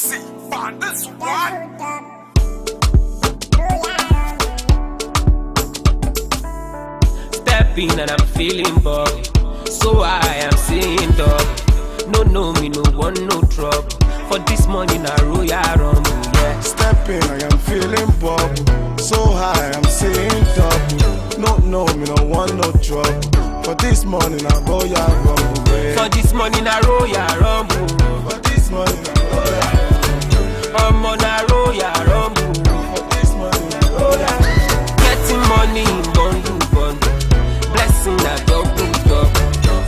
See, on this one. Stepping and I'm feeling buggy. So I am saying dog. No, me no want no trouble. For this money na royal rumble, yeah. Stepping, I am feeling bubble. So high, I'm saying double. No, me no want no trouble. For this money, na royal rumble, yeah. For this money na royal rumble. For this money, na royal rumble. I'm on a royal rumble. For this money, na royal rumble. Getting money in bundle. Blessing na double.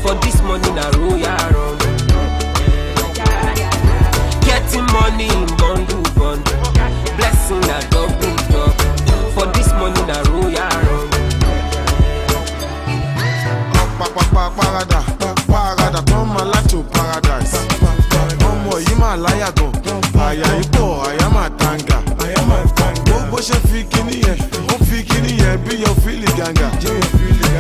For this money na royal rumble. Getting money in bundle. Blessing na double. For this money na royal rumble. Parada, turn my life to paradise. Omo, you my liar go. Aya ipo, I am a tanga. Bo she fi kini ye, be your feeling ganga.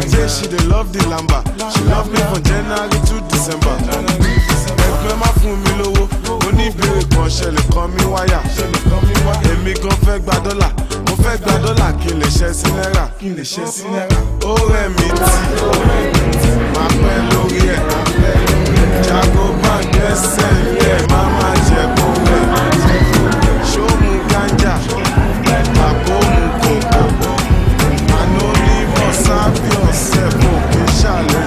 Say she dey love the lamba. She love me from January to December. Ẹgbẹ́ má fún mi lówó, oníbèrè kan ṣẹlẹ̀ kan mi wáyà. Èmi gan fẹ́ gba dọ́là, mo fẹ́ gba dọ́là kí n lè ṣẹ́ sí náírà. Ó rẹ̀ mí tì, máa pẹ́ lórí ẹ̀. Jago máa gbẹ́sẹ̀ lé, máa máa jẹ kó rẹ̀. Ṣó mu gánjà, àbó mu kòkó. Àná ní mọ̀ sábì ọ̀sẹ̀ kò kí ṣàlẹ̀.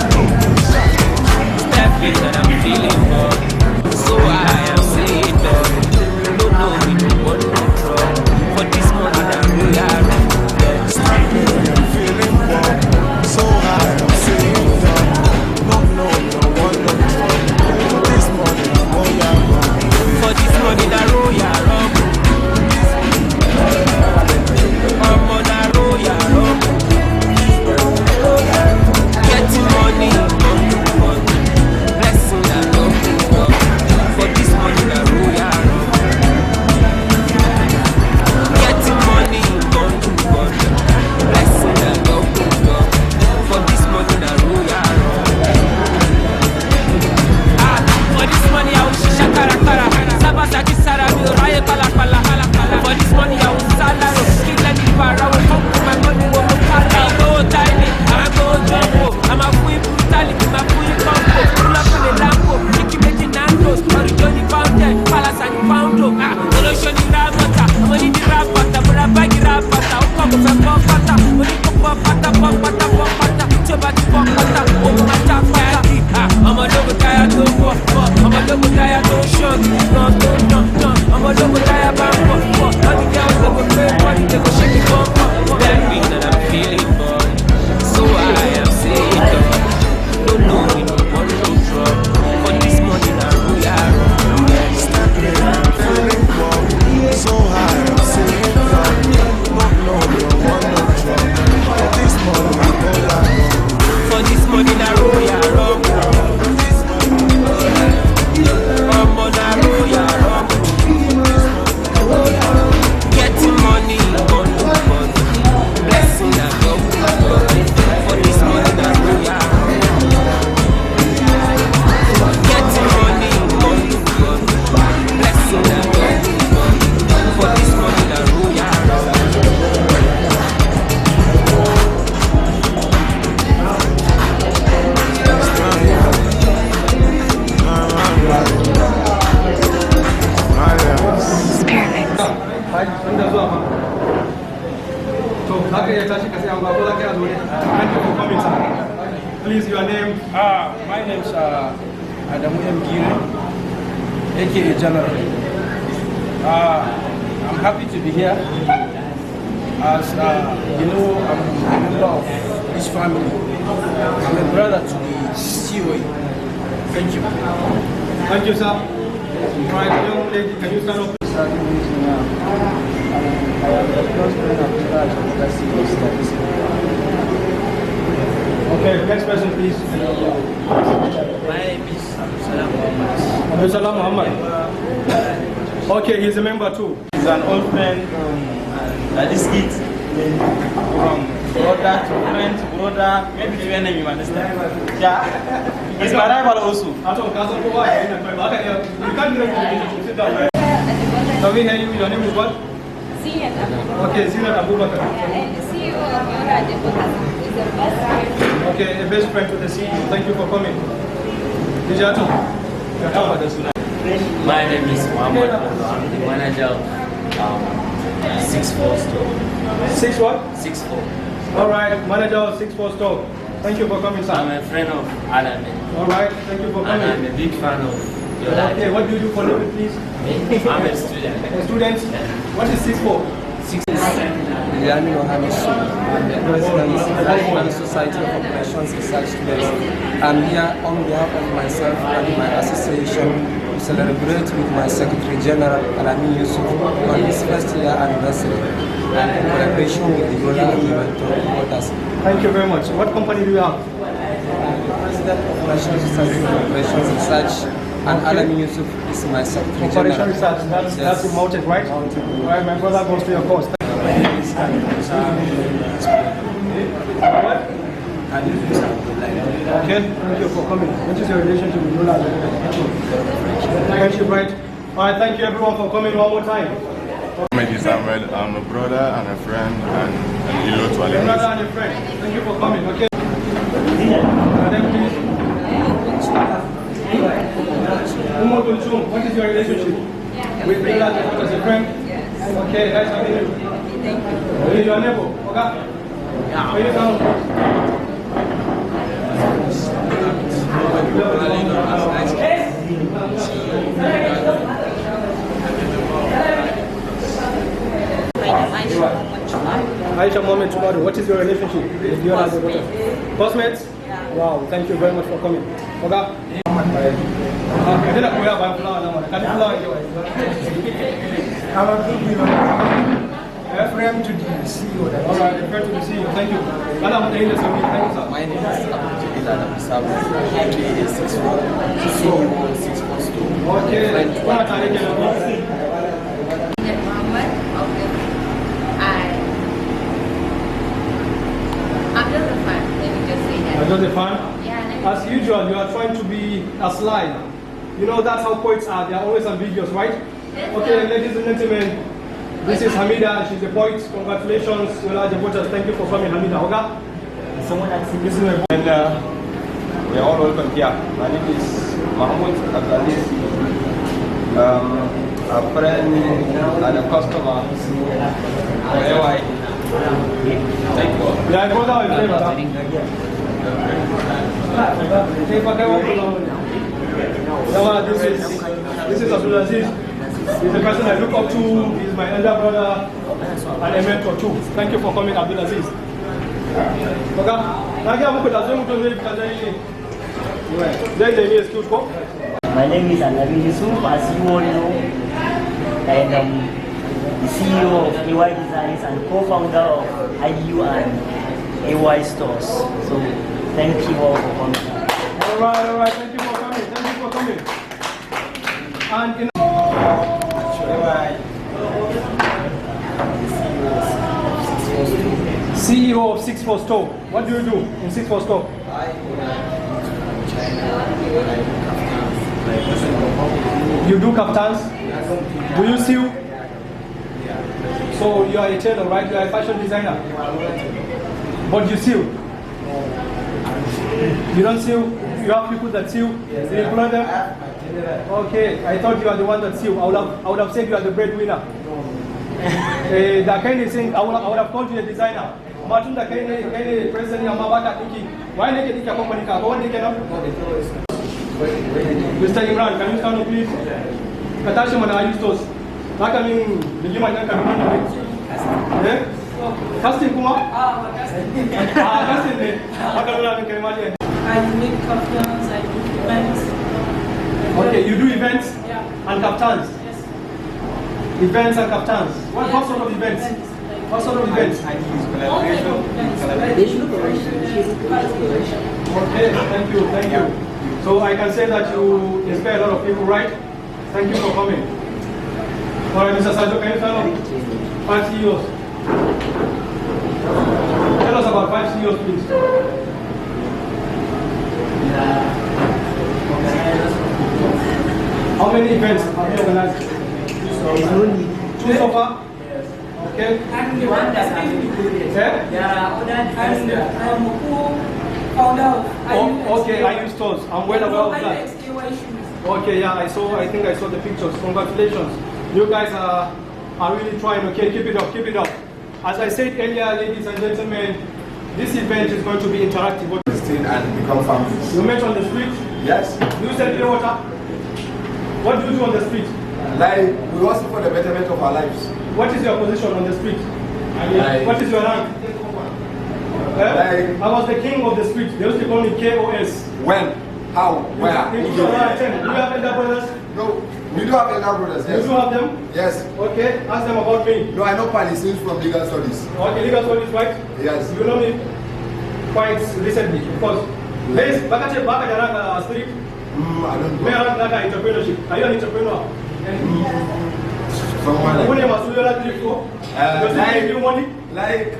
Stepping and I'm feeling buggy. So I am saying dog. No, me no want no trouble. For this money na royal rumble, yeah. Stepping, I am feeling bubble. So high, I'm saying double. No, want no trouble. For this money, na royal rumble. For this money na royal rumble. I'm on a royal rumble. Getting money, blessing na double. For this money na royal rumble. Getting money, blessing na double. For this money na royal rumble. For this money I will shekara. Sabasaki sara mi oraye pala. For this money I will salary. Kill any para. I will come to my money. I go tiny, I go jumbo. I'm a free brutality, I'm a free combo. Pull up in the Lambo, Nicky making Nandos. Originally founded, Palace and Poundo. Solution in Ramata, money the rapata, but I bag it up. I'll come with a pata. Money pop pata. Chobati pop pata, oh my top fire. I'm a double tire to walk. I'm a double tire to shot. No. I'm a double tire bambo. All the girls that go play money, they go shake it up. That mean that I'm feeling bored. So I am saying no, me no want no trouble. For this money na royal rumble. Stepping, I'm feeling bubble. So high, I'm saying double. No, want no trouble. For this money, na royal rumble. For this money na royal rumble. I'm on a royal rumble. Getting money, blessing na double. For this money na royal rumble. Getting money, blessing na double. For this money na royal rumble. Please, your name? My name is Nageri, aka General. I'm happy to be here. As you know, I'm a member of this family. I'm a brother to the COA. Thank you. Thank you, sir. Right, young lady, can you stand up? I am the close friend of the church of the COA. Okay, next person, please. My name is Salam Muhammad. Okay, he's a member too. He's an old friend. This kid from brother to friend to brother, maybe to your name, you understand? Yeah. He's my rival also. You can't do it. Sit down. Can we hear you? Your name is what? Tsinana. Okay, Tsinana Abubakar. Yeah, and the CEO of Yora is the best friend. Okay, a best friend to the CEO. Thank you for coming. Dijatu. My name is Muhammad. I'm the manager of 6-4 store. 6 what? 6-4. Alright, manager of 6-4 store. Thank you for coming, sir. I'm a friend of Adam. Alright, thank you for And coming. I'm a big fan of your life. Okay, what do you do for living, please? I'm a student. A student? What is 6-4? Yami Mohammed, I'm the President of the National Society of Operations Research Students. I'm here on behalf of myself and my association to celebrate with my Secretary General Alami Yusuf on his first year anniversary and in collaboration with the Yola Agreement of others. Thank you very much. What company do you have? I'm the President of the National Society of Operations Research and Alami Yusuf is my Secretary General. Operation Research, that's in Mountain, right? Alright, my brother goes to your course. What? Okay, thank you for coming. What is your relationship with Yola? Friendship, right? Alright, thank you everyone for coming one more time. Samuel, I'm a brother and a friend and hello to Your brother all. and your friend, thank you for coming, okay? Madam, please. Umo Kulchum, what is your relationship? With Yola as a friend? Okay, nice having you. Thank you. Your neighbor, okay? Where you from? Aisha Mohammed Chumadu, what is your relationship with your other daughter? Postmates? Wow, thank you very much for coming. Okay? I'm a friend to the CEO. Alright, a friend to the CEO, thank you. Thank you, sir. My name is Abunda, aka 6-4, CEO 6-4 store. Okay, Muhammad, I'm just a fan. Let me just say that. Just a fan? Yeah. As usual, you are trying to be a sly. You know that's how poets are. They are always ambiguous, right? Okay, ladies and gentlemen, this is Hamida. She's a poet. Congratulations, Yola Jabotas. Thank you for coming, Hamida. Oga? This is my And we are all welcome here. My name is Mahmoud Abdulaziz. A friend and a customer for AY. Thank you. Yeah, I go down with This is Abdulaziz. He's the person I look up to. He's my elder brother and a mentor too. Thank you for coming, Abdulaziz. My name is Nageri Yusuf, as you all know, and the CEO of AY Designs and co-founder of IDU and AY Stores. So thank you all for coming. Alright, thank you for coming. Thank you for coming. And in CEO of 6-4 Store. What do you do in 6-4 Store? You do kaftans? Do you sew? So you are a tailor, right? You are a fashion designer. But you sew? You don't sew? You have people that sew? Do you employ them? Okay, I thought you are the one that sew. I would have said you are the breadwinner. The kind of thing I would have called you a designer. Matun da kai ne president amma ba ka dinki. Why ne ke dinka company ka? Ba wanda yake nan? Mr. Imran, can you stand up please? Ka tashi mana ayi stores. Haka min rigima nan ka nuna. Eh? Casting kuma? Casting ne. Haka nuna min kai mali. I make kaftans, I do events. Okay, you do events? Yeah. And kaftans? Yes. Events and kaftans. What sort of events? What sort of events? Okay, thank you. So I can say that you inspire a lot of people, right? Thank you for coming. Alright, Mr. Sajo, can you tell us 5 CEOs? Tell us about 5 CEOs, please. How many events have you organized? There is no need. 2 so far? Yes. Okay. And the one that's Yeah? There are other and I am a co-founder of Okay, I use stores. I'm well aware of that. IUXKY shoes. Okay, yeah, I think I saw the pictures. Congratulations. You guys are really trying. Okay, keep it up, keep it up. As I said earlier, ladies and gentlemen, this event is going to be interactive. And become families. You met on the street? Yes. Do you sell pure water? What do you do on the street? Like, we also for the betterment of our lives. What is your position on the street? Like, what is your rank? I was the king of the street. They used to call me KOS. When? How? Where? In 2010. Do you have elder brothers? No. We do have elder brothers, yes. You do have them? Yes. Okay, ask them about me. No, I know Palestine from legal studies. Okay, legal studies, right? Yes. You know me quite recently, because there is Bakajaraka street. I don't know. Entrepreneurship. Are you an entrepreneur? Someone like... When you must do your drift, does it give you money? Like,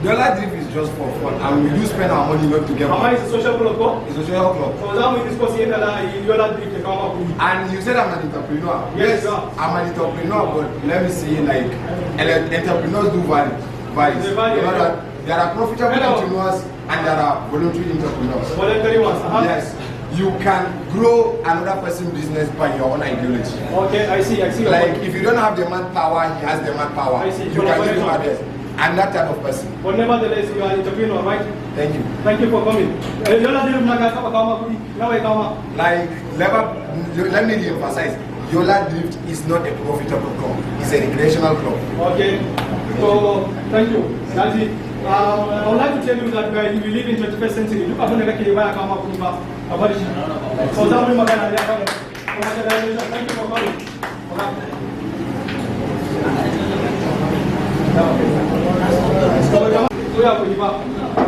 the other drift is just for fun, and we do spend our money not to get money. How much is a social club? It's a social club. So that means discussing that you are drift, come up with. And you said I'm an entrepreneur. Yes, I'm an entrepreneur, but let me say, like, entrepreneurs do vary. You know that there are profitable entrepreneurs and there are voluntary entrepreneurs. Voluntary ones, Yes. You can grow another person's business by your own ideology. Okay, I see. Like, if you don't have the manpower, he has the manpower. I see. You can give him address. I'm that type of person. But nevertheless, you are an entrepreneur, right? Thank you. Thank you for coming. Like, let me re-emphasize. Yola Drift is not a profitable club. It's a recreational club. Okay. So, thank you. That's it. I would like to tell you that we live in 21st century. Look at the Kiriwaya Kama Kuba. So, thank you for coming.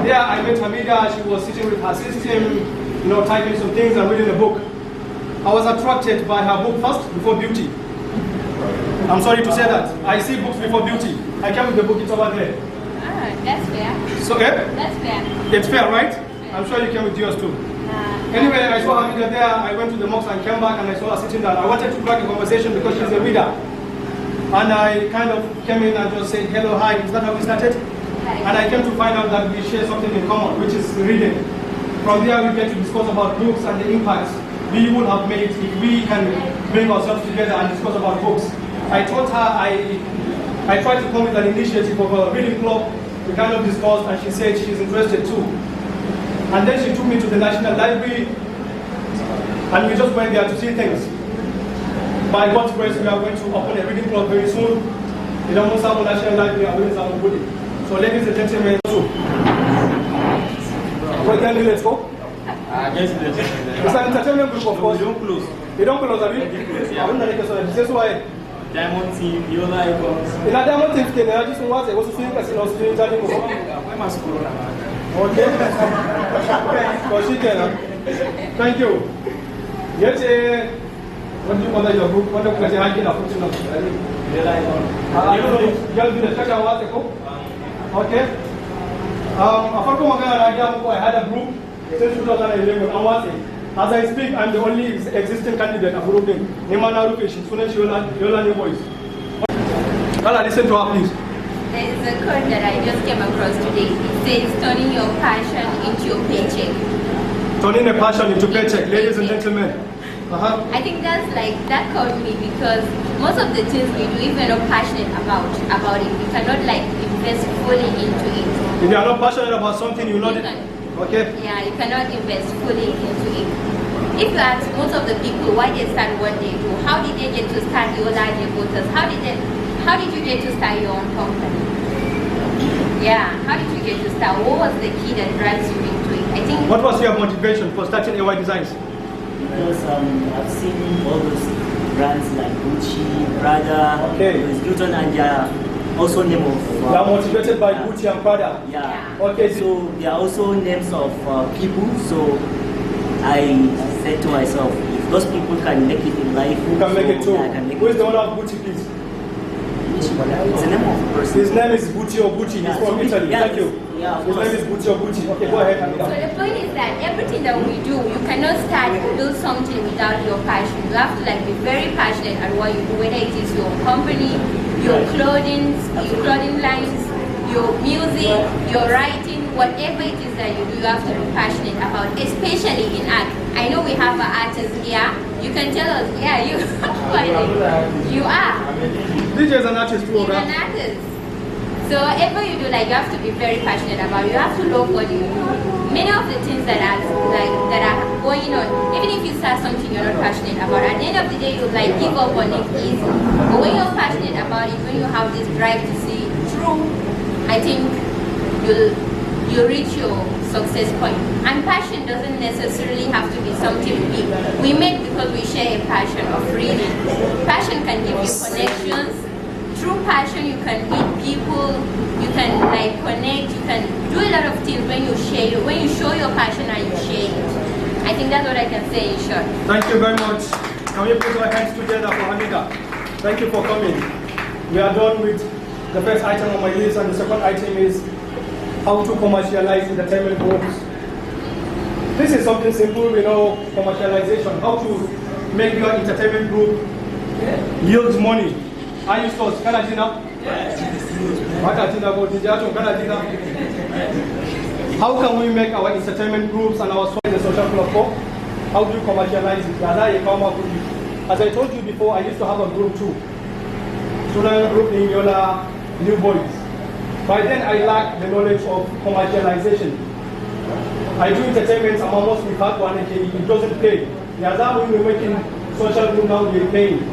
There I met Hamida. She was sitting with her system, typing some things and reading a book. I was attracted by her book first before beauty. I'm sorry to say that. I see books before beauty. I came with the book, it's over there. That's fair. So, That's fair. It's fair, right? I'm sure you came with yours too. Anyway, I saw Hamida there. I went to the mosque and came back and I saw her sitting down. I wanted to crack a conversation because she's a reader. And I kind of came in and just said, hello, hi. Is that how we started? And I came to find out that we share something in common, which is reading. From there, we get to discuss about books and the impacts we would have made if we can bring ourselves together and discuss about books. I told her I tried to come with an initiative of a reading club. We kind of discussed and she said she's interested too. And then she took me to the National Library and we just went there to see things. By God's grace, we are going to open a reading club very soon. In the National Library and Williams. So ladies and gentlemen, let's go. Yes, It's an entertainment group, of course. You don't close. You don't close, are you? I don't know this is why. Diamond team, you like us. In a diamond team, I just want to see casino street. Okay. Thank you. Yes, what do you call your group? What do you call your group? Okay. I had a group since 2011. As I speak, I'm the only existing candidate of group name. Nimana Rupesh, Yola voice. Listen to her, please. There is a quote that I just came across today. It says, turning your passion into your paycheck. Turning a passion into paycheck, ladies and gentlemen. I think that caught me because most of the things we do, if we're not passionate about it, we cannot invest fully into it. If you are not passionate about something, you know it. Okay. Yeah, you cannot invest fully into it. If you ask most of the people why they start what they do, how did they get to start your large voters? How did you get to start your own company? Yeah, how did you get to start? What was the key that drives you into it? I think. What was your motivation for starting AY Designs? Because I've seen all those brands like Gucci, Prada, Louis Vuitton, and they are also name of. They are motivated by Gucci and Prada. Yeah. Okay. So they are also names of people. So I said to myself, if those people can make it in life, you can make it too. I can make Who is it the owner of Gucci, please? Bucci, but it's the name of a person. His name is Bucci or Bucci. He's from Italy. Yeah, Thank you. Yeah, His name is Bucci or Bucci. Okay, go ahead. So the point is that everything that we do, you cannot start to do something without your passion. You have to be very passionate at what you do, whether it is your company, your clothing lines, your music, your writing, whatever it is that you do, you have to be passionate about, especially in art. I know we have an artist here. You can tell us, yeah, you are. DJ is an artist too, He's an artist. So whatever you do, you have to be very passionate about. You have to love what you do. Many of the things that are going on, even if you start something you're not passionate about, at the end of the day you'll give up on it easy. But when you're passionate about it, when you have this drive to see through, I think you'll reach your success point. And passion doesn't necessarily have to be something big. We make because we share a passion of reading. Passion can give you connections. Through passion, you can meet people, you can connect, you can do a lot of things when you show your passion and you share it. I think that's what I can say in short. Thank you very much. Can we put our hands together for Hamida? Thank you for coming. We are done with the first item on my list, and the second item is how to commercialize entertainment groups. This is something simple, commercialization, how to make your entertainment group yield money. Are you stores? Kanajina? How can we make our entertainment groups and our social platform? How do you commercialize it? As I told you before, I used to have a group too. Student group in Yola, New Boys. By then I lacked the knowledge of commercialization. I do entertainment, I'm almost without one, it doesn't pay. That's how we're making social group now, we're paying.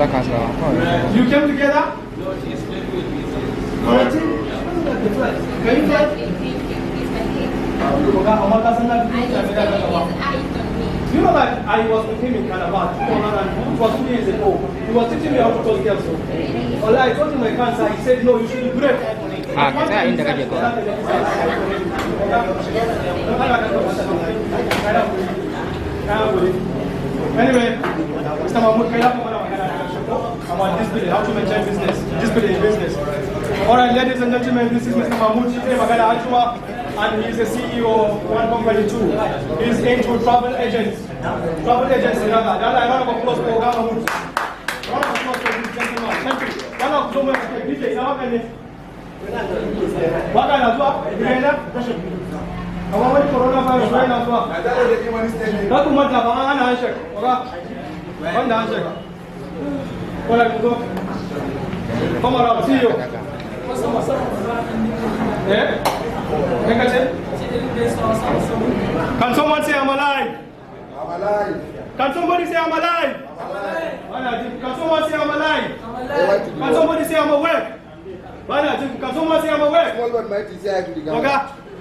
You came together? Can you tell? You know that I was with him in Calabar, it was 2 years ago. He was teaching me how to toast girls. Well, I told him my cancer, he said, no, you should do it. Anyway, Mr. Mahmoud, about this building, how to maintain business. This building is business. Alright, ladies and gentlemen, this is Mr. Mahmoud and he's the CEO of one company too. He's into travel agents. Travel agents in Ghana. Round of applause for Mahmoud. Round of applause for this gentleman. Thank you. Round of applause for DJ. What kind of work? I want coronavirus right now. Not too much of a handshake. One handshake. Come around, see you. Yeah? Can someone say I'm alive? I'm alive. Can somebody say I'm alive? Can someone say I'm alive? Can somebody say I'm awake? Can someone say I'm awake? Okay.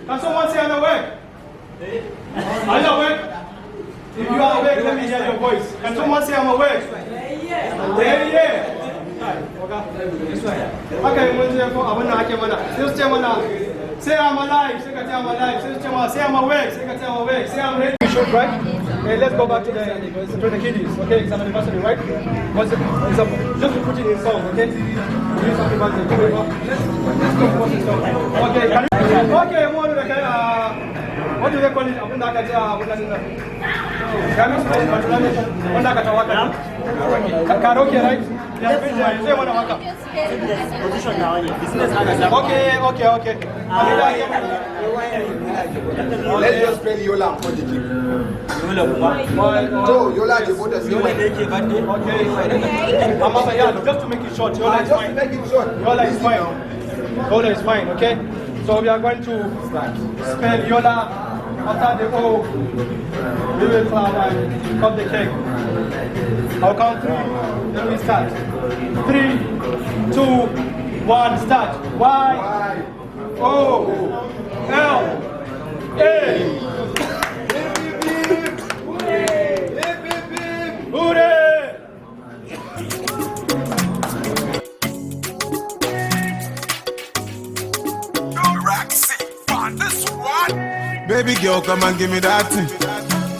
Can someone say I'm awake? Are you awake? If you are awake, let me hear your voice. Can someone say I'm awake? Yeah. Okay, say I'm alive, say I'm alive, say I'm awake, say I'm awake, say I'm ready. Right? Okay, let's go back to the kiddies. Okay, it's an anniversary, right? Just to put it in song, okay? Use something about the let's go for the song. Okay, what do they call it? Abunda karaoke, right? Okay. Let's just play Yola for the clip. So, Yola, the voters. Okay. Just to make it short, Yola is fine. Yola is fine, okay? So we are going to spell Yola after the O. We will clap and cut the cake. I'll count 3, then we start. 3, 2, 1, start. Y, O, L, A. Hooray! Baby girl, come and give me that thing.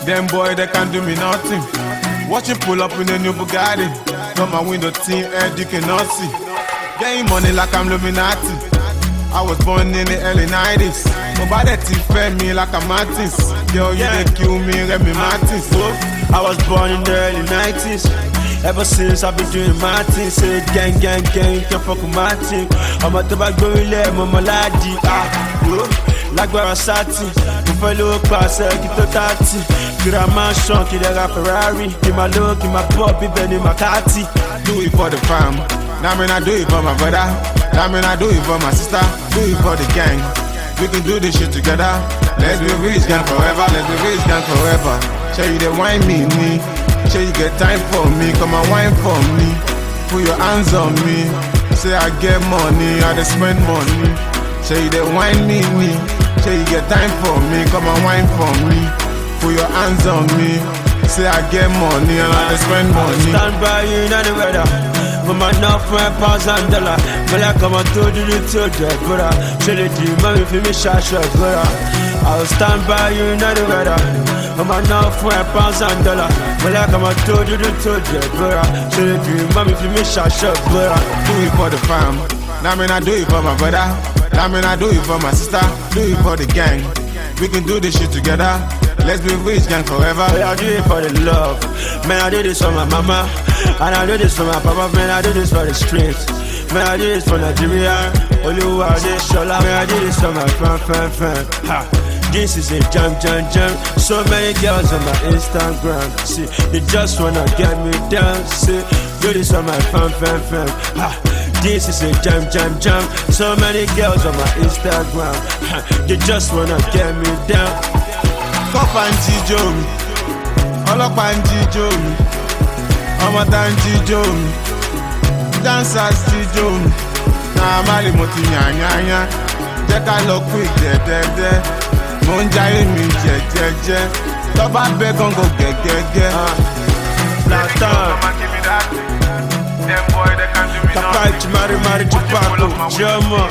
Them boy, they can't do me nothing. Watch you pull up in a new Bugatti. From my window team, head you cannot see. Getting money like I'm Illuminati. I was born in the early 90s. But by the team fed me like a Martins. Girl, you didn't kill me, Remy Martins. So, I was born in the early 90s. Ever since I've been doing my thing. Say gang, can't fuck with my team. I'm a tobacco, I'm a malady. Lágbára sátì, mo fẹ́ lówó pàṣẹ kí tó tààtì. Kìrà mansion, kìdẹ̀ra Ferrari. Kì máa lówó, kì máa pọ̀ bíbẹ̀ ní Makati. Do it for the fam. That mean I do it for my brother. That mean I do it for my sister. Do it for the gang. We can do this shit together. Let's be rich gang forever. Let's be rich gang forever. Show you the wine me. Show you get time for me. Come and wine for me. Put your hands on me. Say I get money, I just spend money. Show you the wine me. Say you get time for me, come and wine for me. Put your hands on me. Say I get money and I spend money. Stand by you in the weather. For my enough for $1,000. But I come and told you the children, brother. Show the dream, mommy, for me, shot, brother. I'll stand by you in the weather. For my enough for $1,000. But I come and told you the children, brother. Show the dream, mommy, for me, shot, brother. Do it for the fam. That mean I do it for my brother. That mean I do it for my sister, do it for the gang. We can do this shit together. Let's be rich gang forever. I do it for the love. Man, I do this for my mama. And I do this for my papa. Man, I do this for the streets. Man, I do this for Nigeria. Oluwa de Shola. Man, I do this for my fan. Ha. This is a jam. So many girls on my Instagram. See, they just wanna get me down. See, do this for my fan. Ha. This is a jam. So many girls on my Instagram. They just wanna get me down. Cop and G-Jo me. All up and G-Jo me. I'm a Dan G-Jo me. dancers ti jó mi. Náà má lè mo ti yàn. Jẹ́ ká lọ quick dẹ́dẹ́dẹ́. Mo ń jayé mi jẹ́jẹ́jẹ́. Tọ́ba bẹ́ gángan gẹ́gẹ́gẹ́. Platan. Papa tu mari tu papo. Jama.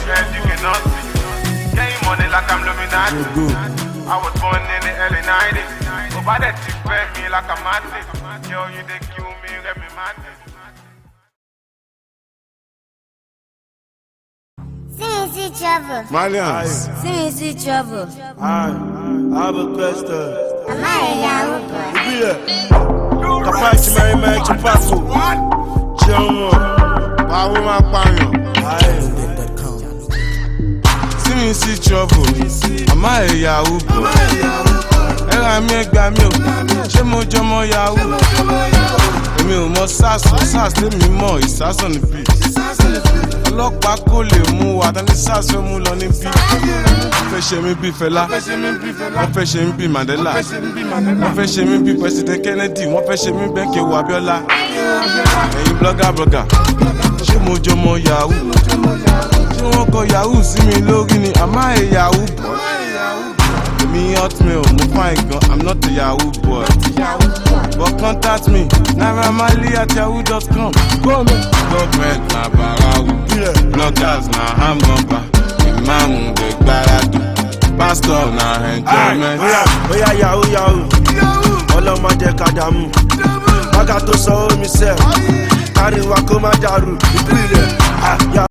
I was born in the early 90s. Over that you fed me like a matty. Yo, you they kill me, let me matty. See trouble. Malians. See trouble. I have a question. Am I a Yahoo boy? Papa tu mari tu papo. Jama. Babu ma panyo. See trouble. Am I a Yahoo boy? Ẹ̀rọ mi ẹgbàá mi ò, ṣé mo jọmọ Yahoo? Èmi ò mọ SARS tèmi mọ̀ ìsásàn níbí. Ọlọ́pàá kò lè mú wa, tani SARS fẹ́ mú lọ níbí. Wọ́n fẹ́ ṣe mí bí Fẹlá, wọ́n fẹ́ ṣe mí bí Mandela, wọ́n fẹ́ ṣe mí bí President Kennedy, wọ́n fẹ́ ṣe mí bẹ́ẹ̀ Kéwu Abíọ́lá. Ẹ̀yin blogger, ṣé mo jọmọ Yahoo? Ṣé wọ́n kọ Yahoo sí mi lórí ni? Am I a Yahoo boy? Me hotmail, mo fine gan, I'm not a Yahoo boy. But contact me, naramali@yahoo.com. Government na barawu, bloggers na hamburger, imam de gbaradu, pastor na enjoyment. Oya Yahoo, ọlọ́mọ jẹ́ ká dààmú. Bága tó sọ omi sẹ́, káríwá kó má dàrú, ìpìlẹ̀.